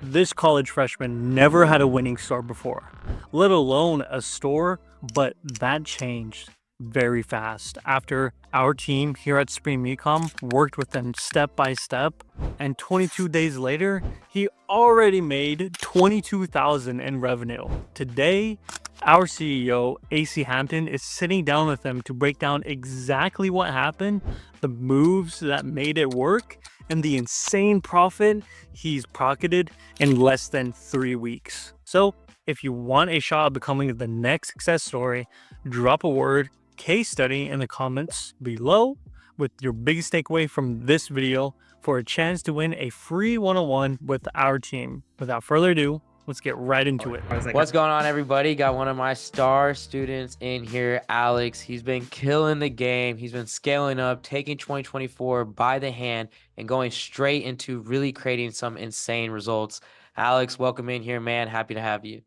This college freshman never had a winning store before, let alone a store, but that changed very fast after our team here at Spring Ecom worked with them step by step, and 22 days later, he already made 22,000 in revenue. Today, our CEO, AC Hampton, is sitting down with them to break down exactly what happened, the moves that made it work, and the insane profit he's pocketed in less than 3 weeks. So, if you want a shot at becoming the next success story, drop a word case study in the comments below with your biggest takeaway from this video for a chance to win a free one-on-one with our team. Without further ado, let's get right into it. What's going on, everybody? Got one of my star students in here, Alex. He's been killing the game. He's been scaling up, taking 2024 by the hand and going straight into really creating some insane results. Alex, welcome in here, man. Happy to have you.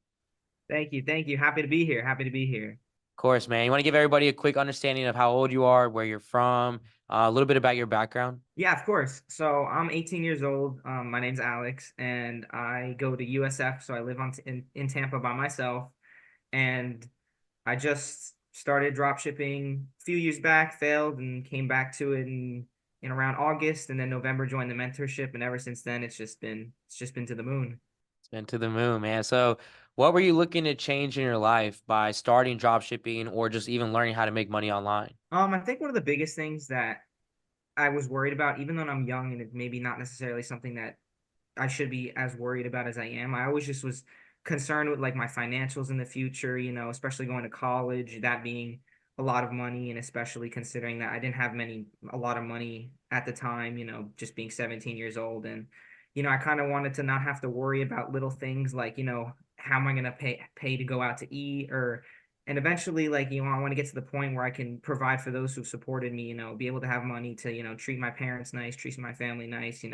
Thank you. Thank you. Happy to be here. Happy to be here. Of course, man. You want to give everybody a quick understanding of how old you are, where you're from, a little bit about your background? Yeah, of course. So I'm 18 years old. My name's Alex, and I go to USF. So I live in Tampa by myself, and I just started drop shipping a few years back, failed, and came back to it in around August, and then November joined the mentorship, and ever since then it's just been to the moon. It's been to the moon, man. So what were you looking to change in your life by starting drop shipping or just even learning how to make money online? I think one of the biggest things that I was worried about, even though I'm young and it's maybe not necessarily something that I should be as worried about as I am. I always just was concerned with like my financials in the future, especially going to college, that being a lot of money, and especially considering that I didn't have a lot of money at the time, just being 17 years old. And, I kind of wanted to not have to worry about little things like, how am I going to pay to go out to eat, and eventually, like, I want to get to the point where I can provide for those who've supported me, be able to have money to, treat my parents nice, treat my family nice,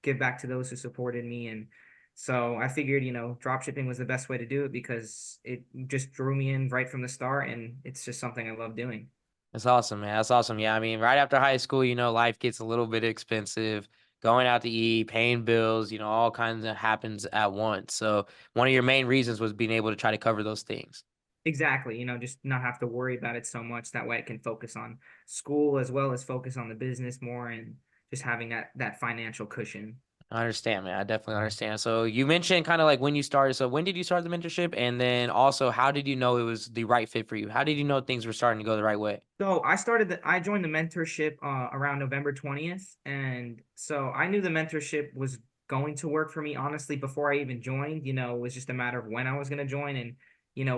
give back to those who supported me. And so I figured, drop shipping was the best way to do it because it just drew me in right from the start, and it's just something I love doing. That's awesome, man. That's awesome. Yeah, I mean, right after high school, life gets a little bit expensive. Going out to eat, paying bills, all kinds of happens at once. So one of your main reasons was being able to try to cover those things. Exactly, just not have to worry about it so much. That way I can focus on school as well as focus on the business more, and just having that financial cushion. I understand, man. I definitely understand. So you mentioned kind of like when you started. So when did you start the mentorship? And then also, how did you know it was the right fit for you? How did you know things were starting to go the right way? So I joined the mentorship around November 20th. And so I knew the mentorship was going to work for me, honestly, before I even joined. It was just a matter of when I was going to join and,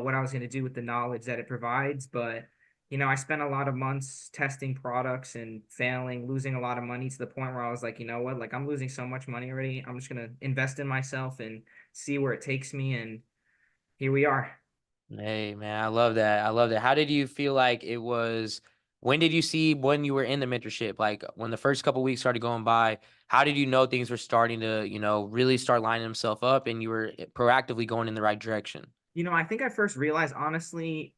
what I was going to do with the knowledge that it provides. But, I spent a lot of months testing products and failing, losing a lot of money to the point where I was like, you know what, like I'm losing so much money already. I'm just going to invest in myself and see where it takes me. And here we are. Hey, man, I love that. I love that. How did you feel like it was? When did you see when you were in the mentorship? Like when the first couple weeks started going by, how did you know things were starting to, really start lining themselves up and you were proactively going in the right direction? I think I first realized, honestly,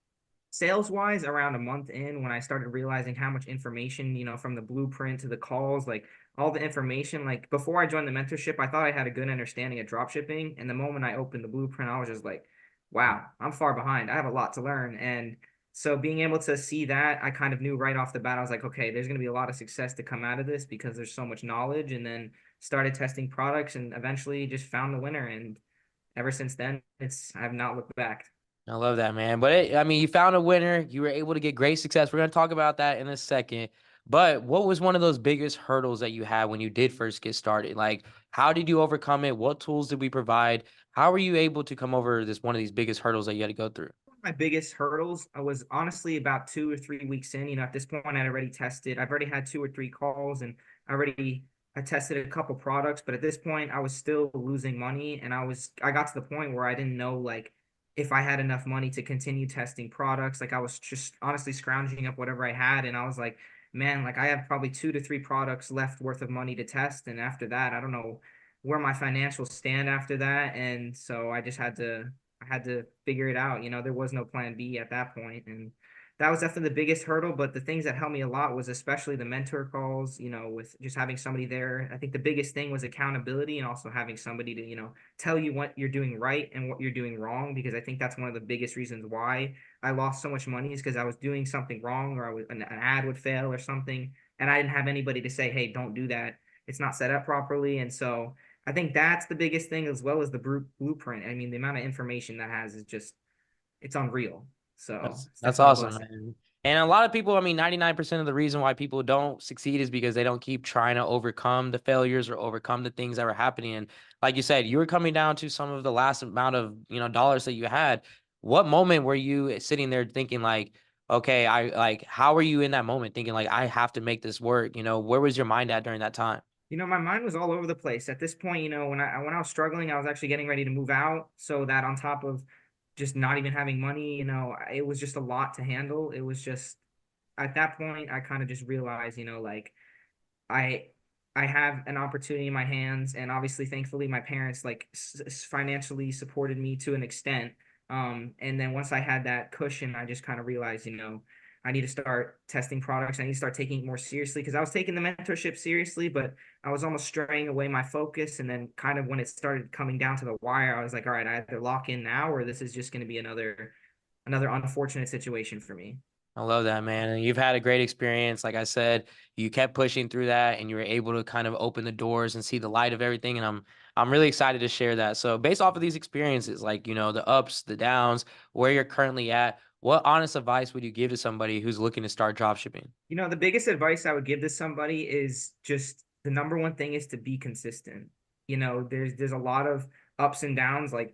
sales wise, around a month in, when I started realizing how much information, from the blueprint to the calls, like all the information, like before I joined the mentorship, I thought I had a good understanding of drop shipping. And the moment I opened the blueprint, I was just like, wow, I'm far behind. I have a lot to learn. And so being able to see that, I kind of knew right off the bat, I was like, okay, there's going to be a lot of success to come out of this because there's so much knowledge. And then started testing products and eventually just found the winner. And ever since then, I have not looked back. I love that, man. But I mean, you found a winner. You were able to get great success. We're going to talk about that in a second. But what was one of those biggest hurdles that you had when you did first get started? Like, how did you overcome it? What tools did we provide? How were you able to come over this one of these biggest hurdles that you had to go through? My biggest hurdles, I was honestly about 2 or 3 weeks in. At this point, I'd already tested. I've already had 2 or 3 calls, and I tested a couple products. But at this point, I was still losing money, and I got to the point where I didn't know like if I had enough money to continue testing products. Like I was just honestly scrounging up whatever I had, and I was like, man, like I have probably 2 to 3 products left worth of money to test, and after that, I don't know where my financials stand after that. And so I had to figure it out. There was no plan B at that point. And that was definitely the biggest hurdle. But the things that helped me a lot was especially the mentor calls, with just having somebody there. I think the biggest thing was accountability, and also having somebody to, tell you what you're doing right and what you're doing wrong, because I think that's one of the biggest reasons why I lost so much money, is because I was doing something wrong, or an ad would fail or something, and I didn't have anybody to say, hey, don't do that. It's not set up properly. And so I think that's the biggest thing, as well as the blueprint. I mean, the amount of information that has is just, it's unreal. So it's That's definitely a awesome, blessing. man. And a lot of people, I mean, 99% of the reason why people don't succeed is because they don't keep trying to overcome the failures or overcome the things that were happening. And like you said, you were coming down to some of the last amount of, dollars that you had. What moment were you sitting there thinking like, okay, how were you in that moment thinking like, I have to make this work? Where was your mind at during that time? My mind was all over the place at this point. When I was struggling, I was actually getting ready to move out. So that on top of just not even having money, it was just a lot to handle. It was just, at that point, I kind of just realized, like, I I have an opportunity in my hands, and obviously, thankfully, my parents like financially supported me to an extent. And then once I had that cushion, I just kind of realized, I need to start testing products. I need to start taking it more seriously, because I was taking the mentorship seriously, but I was almost straying away my focus. And then kind of when it started coming down to the wire, I was like, all right, I have to lock in now, or this is just going to be another unfortunate situation for me. I love that, man. And you've had a great experience. Like I said, you kept pushing through that and you were able to kind of open the doors and see the light of everything. And I'm really excited to share that. So based off of these experiences, like, the ups, the downs, where you're currently at, what honest advice would you give to somebody who's looking to start dropshipping? The biggest advice I would give to somebody is just, the number one thing is to be consistent. There's a lot of ups and downs, like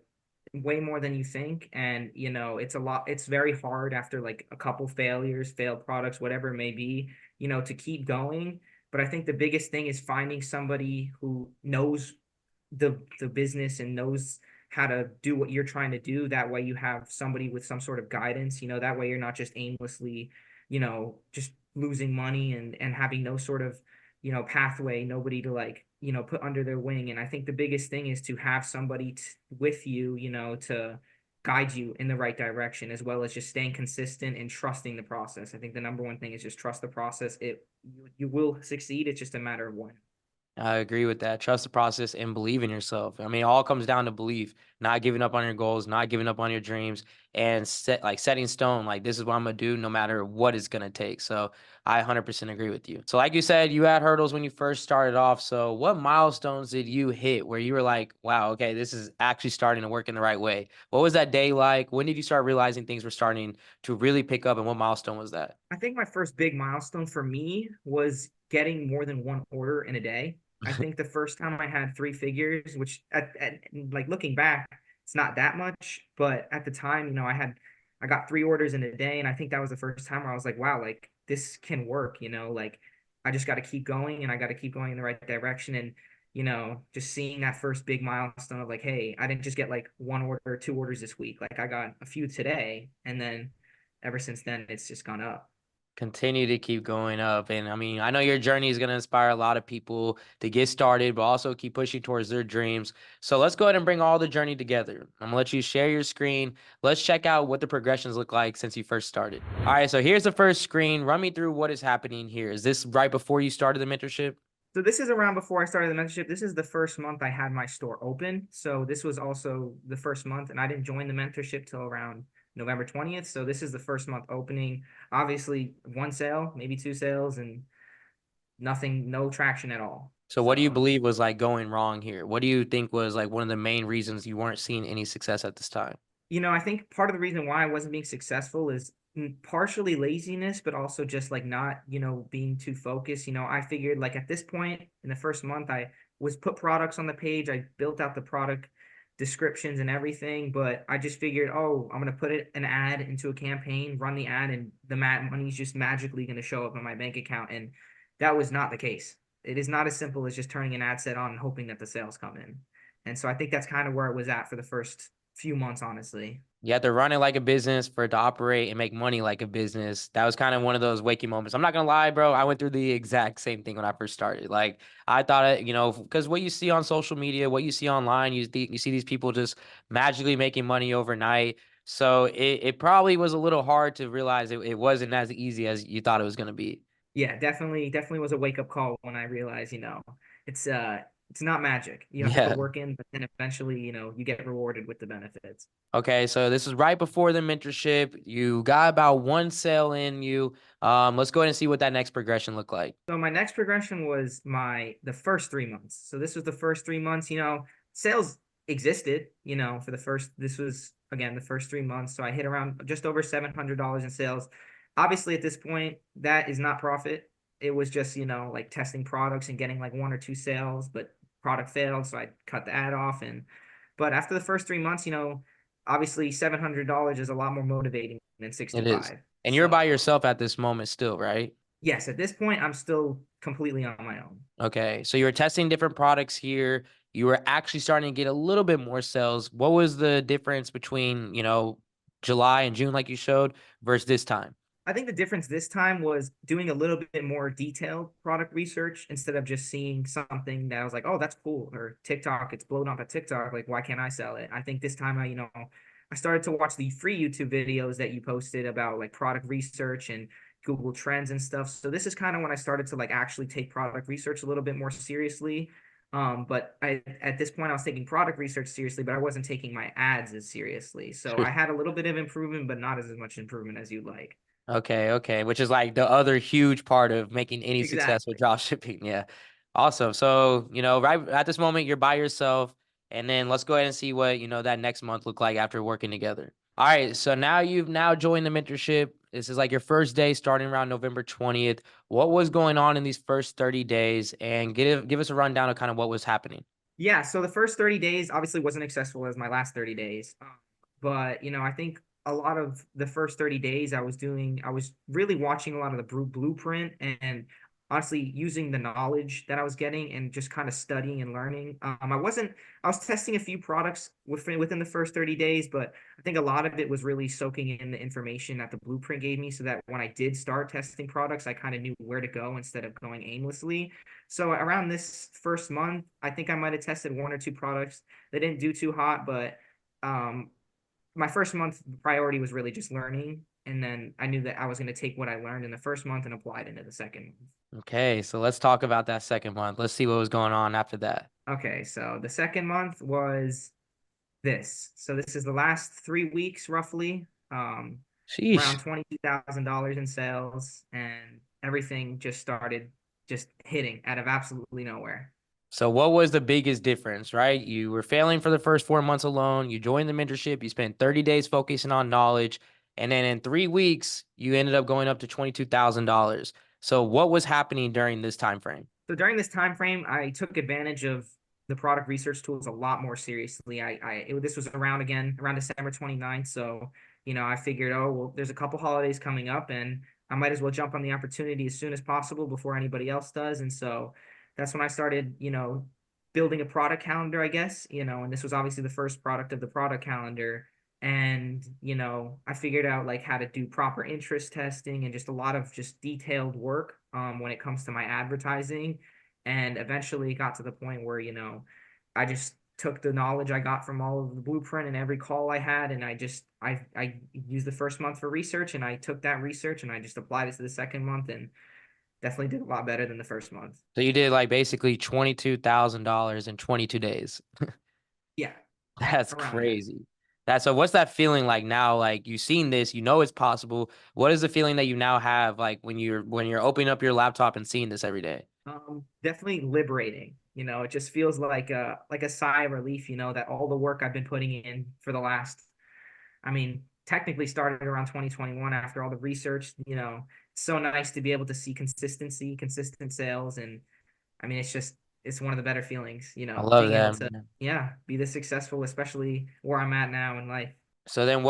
way more than you think. And, it's very hard after like a couple failures, failed products, whatever it may be, to keep going. But I think the biggest thing is finding somebody who knows the business and knows how to do what you're trying to do. That way you have somebody with some sort of guidance, that way you're not just aimlessly, just losing money and having no sort of, pathway, nobody to like, put under their wing. And I think the biggest thing is to have somebody with you, to guide you in the right direction, as well as just staying consistent and trusting the process. I think the number one thing is just trust the process. You will succeed. It's just a matter of when. I agree with that. Trust the process and believe in yourself. I mean, it all comes down to belief, not giving up on your goals, not giving up on your dreams, and setting stone. Like, this is what I'm gonna do, no matter what it's gonna take. So I 100% agree with you. So, like you said, you had hurdles when you first started off. So, what milestones did you hit where you were like, "Wow, okay, this is actually starting to work in the right way"? What was that day like? When did you start realizing things were starting to really pick up, and what milestone was that? I think my first big milestone for me was getting more than one order in a day. I think the first time I had three figures, which like looking back, it's not that much, but at the time, I got three orders in a day, and I think that was the first time where I was like, wow, like this can work, like I just got to keep going, and I got to keep going in the right direction. And just seeing that first big milestone of like, hey, I didn't just get like one order or two orders this week, like I got a few today, and then ever since then, it's just gone up. Continue to keep going up. And I mean, I know your journey is going to inspire a lot of people to get started, but also keep pushing towards their dreams. So let's go ahead and bring all the journey together. I'm going to let you share your screen. Let's check out what the progressions look like since you first started. All right. So here's the first screen. Run me through what is happening here. Is this right before you started the mentorship? So this is around before I started the mentorship. This is the first month I had my store open. So this was also the first month, and I didn't join the mentorship till around November 20th. So this is the first month opening. Obviously, one sale, maybe two sales, and nothing, no traction at all. So what do you believe was like going wrong here? What do you think was like one of the main reasons you weren't seeing any success at this time? I think part of the reason why I wasn't being successful is partially laziness, but also just like not, being too focused. I figured like at this point in the first month, I was put products on the page. I built out the product descriptions and everything, but I just figured, oh, I'm going to put an ad into a campaign, run the ad, and the money's just magically going to show up in my bank account. And that was not the case. It is not as simple as just turning an ad set on and hoping that the sales come in. And so I think that's kind of where it was at for the first few months, honestly. You have to run it like a business for it to operate and make money like a business. That was kind of one of those waking moments. I'm not gonna lie, bro. I went through the exact same thing when I first started. Like I thought it, because what you see on social media, what you see online, you see these people just magically making money overnight. So it probably was a little hard to realize it wasn't as easy as you thought it was going to be. Yeah, definitely was a wake up call when I realized, it's it's not magic. You have to Yeah. put work in, but then eventually, you get rewarded with the benefits. Okay, so this is right before the mentorship. You got about one sale in you. Let's go ahead and see what that next progression looked like. So my next progression was the first 3 months. So this was the first 3 months, sales existed, for this was again the first 3 months. So I hit around just over $700 in sales. Obviously at this point, that is not profit. It was just, like testing products and getting like one or two sales, but product failed. So I cut the ad off. But after the first 3 months, obviously $700 is a lot more motivating than It is. 65. And you're So by yourself at this moment still, right? yes, at this point, I'm still completely on my own. Okay, so you were testing different products here. You were actually starting to get a little bit more sales. What was the difference between, July and June, like you showed, versus this time? I think the difference this time was doing a little bit more detailed product research instead of just seeing something that I was like, oh, that's cool. Or TikTok, it's blown up at TikTok. Like, why can't I sell it? I think this time I started to watch the free YouTube videos that you posted about like product research and Google Trends and stuff. So this is kind of when I started to like actually take product research a little bit more seriously. But at this point I was taking product research seriously, but I wasn't taking my ads as seriously. So I had a little bit of improvement, but not as much improvement as you'd like. Okay. Which is like the other huge part of making any success with Exactly. drop shipping. Yeah. Awesome. So, right at this moment, you're by yourself. And then let's go ahead and see what, that next month looked like after working together. All right. So now you've now joined the mentorship. This is like your first day starting around November 20th. What was going on in these first 30 days? And give us a rundown of kind of what was happening. Yeah, so the first 30 days obviously wasn't successful as my last 30 days. But, I think a lot of the first 30 days I was really watching a lot of the blueprint and honestly using the knowledge that I was getting and just kind of studying and learning. I was testing a few products within the first 30 days, but I think a lot of it was really soaking in the information that the blueprint gave me so that when I did start testing products, I kind of knew where to go instead of going aimlessly. So around this first month, I think I might have tested one or two products. They didn't do too hot, but my first month priority was really just learning. And then I knew that I was going to take what I learned in the first month and apply it into the second month. Okay. So let's talk about that second month. Let's see what was going on after that. Okay, so the second month was this. So this is the last 3 weeks roughly. Sheesh. Around $22,000 in sales, and everything just started just hitting out of absolutely nowhere. So what was the biggest difference, right? You were failing for the first 4 months alone. You joined the mentorship. You spent 30 days focusing on knowledge. And then in 3 weeks, you ended up going up to $22,000. So what was happening during this time frame? So during this time frame, I took advantage of the product research tools a lot more seriously. This was around December 29th. So, I figured, oh, well, there's a couple holidays coming up and I might as well jump on the opportunity as soon as possible before anybody else does. And so that's when I started, building a product calendar, I guess, and this was obviously the first product of the product calendar. And, I figured out like how to do proper interest testing and just a lot of just detailed work when it comes to my advertising. And eventually got to the point where, I just took the knowledge I got from all of the blueprint and every call I had. And I used the first month for research and I took that research and I just applied it to the second month and definitely did a lot better than the first month. So you did like basically $22,000 in 22 days. Yeah, That's around there. crazy. So what's that feeling like now? Like you've seen this, it's possible. What is the feeling that you now have like when you're opening up your laptop and seeing this every day? Definitely liberating. It just feels like a sigh of relief, that all the work I've been putting in for the last, I mean, technically started around 2021 after all the research, it's so nice to be able to see consistent sales. And I mean, it's one of the better feelings, I love being able that, to, man. yeah, be this successful, especially where I'm at now in life. So then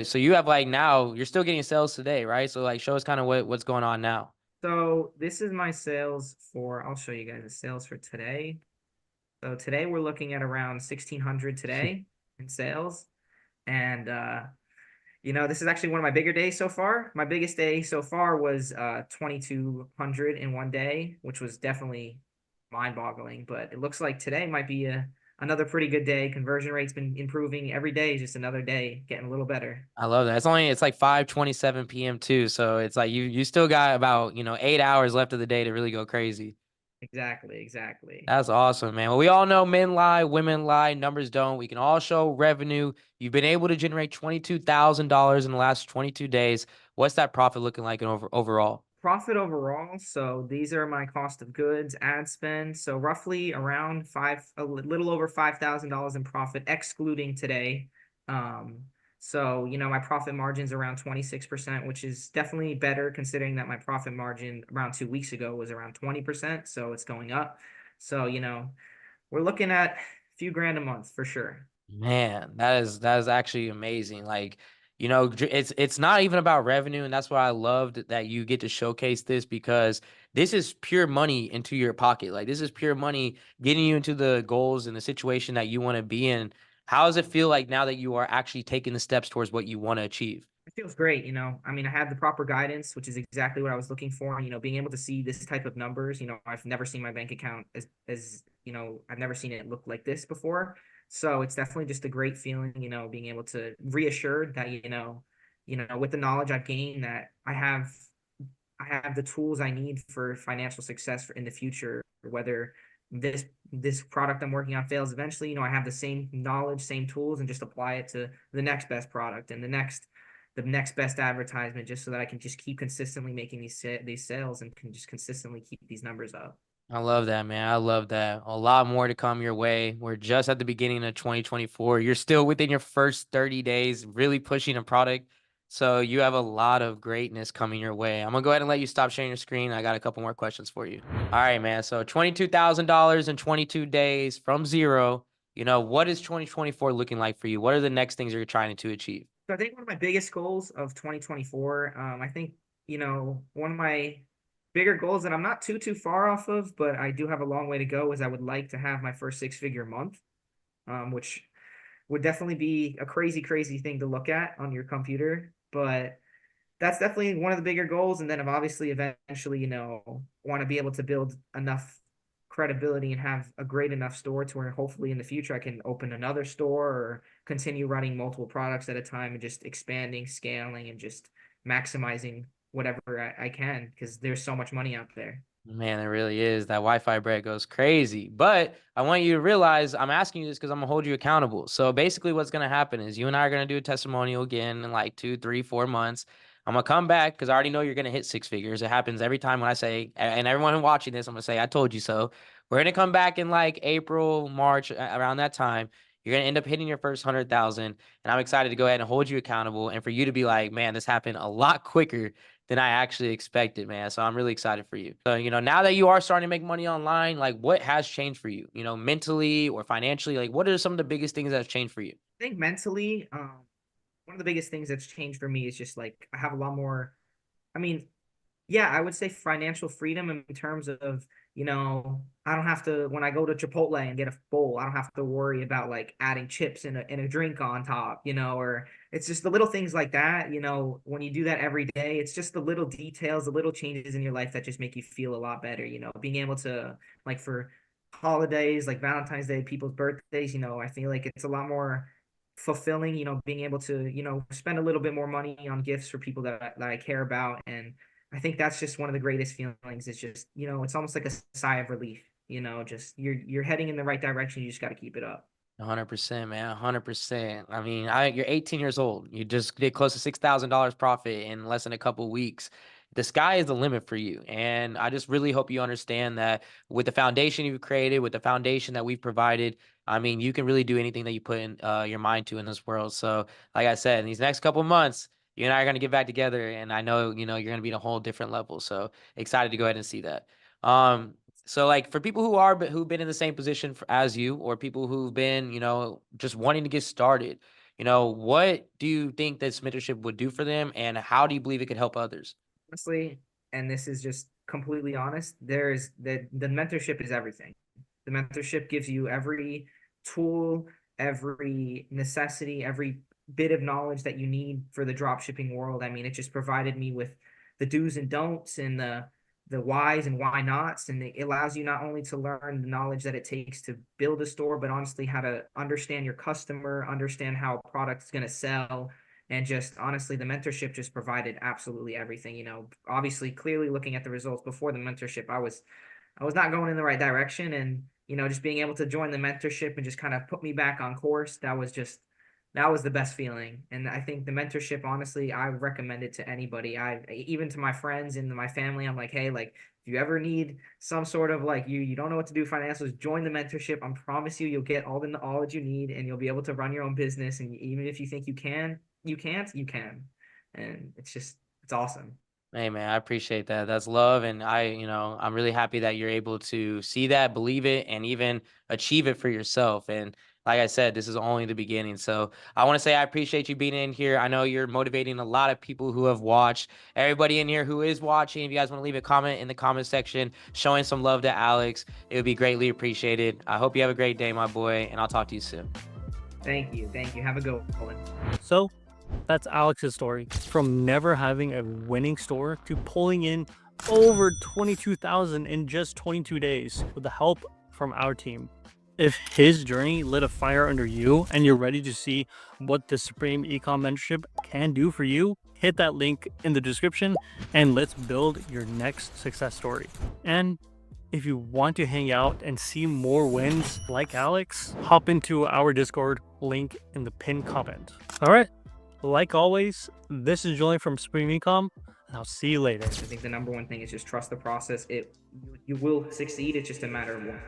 so you have like now you're still getting sales today, right? So like show us kind of what's going on now. So this is my sales I'll show you guys the sales for today. So today we're looking at around 1,600 today in sales. And, this is actually one of my bigger days so far. My biggest day so far was 2,200 in one day, which was definitely mind-boggling. But it looks like today might be a another pretty good day. Conversion rate's been improving every day, just another day, getting a little better. I love that. It's like 5:27 p.m. too. So it's like you still got about, 8 hours left of the day to really go crazy. Exactly, exactly. That's awesome, man. Well, we all know men lie, women lie, numbers don't. We can all show revenue. You've been able to generate $22,000 in the last 22 days. What's that profit looking like overall? Profit overall, so these are my cost of goods, ad spend. So roughly around a little over $5,000 in profit, excluding today. Um, so my profit margin's around 26%, which is definitely better considering that my profit margin around 2 weeks ago was around 20%. So it's going up. So we're looking at a few grand a month for sure. Man, that is actually amazing. Like, it's not even about revenue, and that's why I loved that you get to showcase this because this is pure money into your pocket. Like, this is pure money getting you into the goals and the situation that you want to be in. How does it feel like now that you are actually taking the steps towards what you want to achieve? It feels great, I mean, I had the proper guidance, which is exactly what I was looking for. Being able to see this type of numbers, I've never seen my bank account I've never seen it look like this before. So it's definitely just a great feeling, being able to reassured that, with the knowledge I've gained that I have the tools I need for financial success in the future, whether this product I'm working on fails eventually, I have the same knowledge, same tools, and just apply it to the next best product and the next best advertisement, just so that I can just keep consistently making these sales and can just consistently keep these numbers up. I love that, man. I love that. A lot more to come your way. We're just at the beginning of 2024. You're still within your first 30 days, really pushing a product. So you have a lot of greatness coming your way. I'm gonna go ahead and let you stop sharing your screen. I got a couple more questions for you. All right, man. So $22,000 in 22 days from zero. What is 2024 looking like for you? What are the next things you're trying to achieve? So I think one of my biggest goals of 2024, I think, one of my bigger goals that I'm not too far off of, but I do have a long way to go, is I would like to have my first six-figure month, which would definitely be a crazy, crazy thing to look at on your computer. But that's definitely one of the bigger goals. And then I've obviously eventually, want to be able to build enough credibility and have a great enough store to where hopefully in the future I can open another store or continue running multiple products at a time and just expanding, scaling, and just maximizing whatever I can, because there's so much money out there. Man, it really is. That Wi-Fi bread goes crazy. But I want you to realize I'm asking you this because I'm gonna hold you accountable. So basically, what's gonna happen is you and I are gonna do a testimonial again in like 2, 3, 4 months. I'm gonna come back because I already know you're gonna hit six figures. It happens every time when I say, and everyone watching this, I'm gonna say, I told you so. We're gonna come back in like April, March, around that time. You're gonna end up hitting your first 100,000, and I'm excited to go ahead and hold you accountable, and for you to be like, man, this happened a lot quicker than I actually expected, man. So I'm really excited for you. So, now that you are starting to make money online, like what has changed for you, mentally or financially? Like, what are some of the biggest things that have changed for you? I think mentally, one of the biggest things that's changed for me is just like I have a lot more. I mean, yeah, I would say financial freedom in terms of, I don't have to, when I go to Chipotle and get a bowl, I don't have to worry about like adding chips in a drink on top, or it's just the little things like that, when you do that every day, it's just the little details, the little changes in your life that just make you feel a lot better, being able to, like, for holidays like Valentine's Day, people's birthdays, I feel like it's a lot more fulfilling, being able to, spend a little bit more money on gifts for people that I care about. And I think that's just one of the greatest feelings. It's just, it's almost like a sigh of relief, just you're heading in the right direction. You just got to keep it up. 100%, man. 100%. I mean, you're 18 years old. You just did close to $6,000 profit in less than a couple of weeks. The sky is the limit for you. And I just really hope you understand that with the foundation you've created, with the foundation that we've provided, I mean, you can really do anything that you put in your mind to in this world. So, like I said, in these next couple of months, you and I are going to get back together. And I know, you're going to be at a whole different level. So excited to go ahead and see that. So like for people who've been in the same position as you, or people who've been, just wanting to get started, what do you think this mentorship would do for them, and how do you believe it could help others? Honestly, and this is just completely honest, there's the mentorship is everything. The mentorship gives you every tool, every necessity, every bit of knowledge that you need for the drop shipping world. I mean, it just provided me with the do's and don'ts and whys and why nots, and it allows you not only to learn the knowledge that it takes to build a store, but honestly how to understand your customer, understand how a product is going to sell. And just honestly, the mentorship just provided absolutely everything. Obviously, clearly looking at the results before the mentorship, I was not going in the right direction. And, just being able to join the mentorship and just kind of put me back on course, that was the best feeling. And I think the mentorship, honestly, I recommend it to anybody. Even to my friends and my family, I'm like, hey, like, if you ever need some sort of like, you don't know what to do financials, join the mentorship. I promise you'll get all the knowledge you need, and you'll be able to run your own business. And even if you think you can't, you can. And it's awesome. Hey man, I appreciate that. That's love. And I'm really happy that you're able to see that, believe it, and even achieve it for yourself. And like I said, this is only the beginning. So I want to say I appreciate you being in here. I know you're motivating a lot of people who have watched. Everybody in here who is watching, if you guys want to leave a comment in the comment section showing some love to Alex, it would be greatly appreciated. I hope you have a great day, my boy, and I'll talk to you soon. Thank you. Have a good one. So that's Alex's story, from never having a winning store to pulling in over 22,000 in just 22 days with the help from our team. If his journey lit a fire under you and you're ready to see what the Supreme Ecom Mentorship can do for you, hit that link in the description and let's build your next success story. And if you want to hang out and see more wins like Alex, hop into our Discord, link in the pinned comment. All right. Like always, this is Julian from Supreme Ecom, and I'll see you later. I think the number one thing is just trust the process. You will succeed. It's just a matter of when.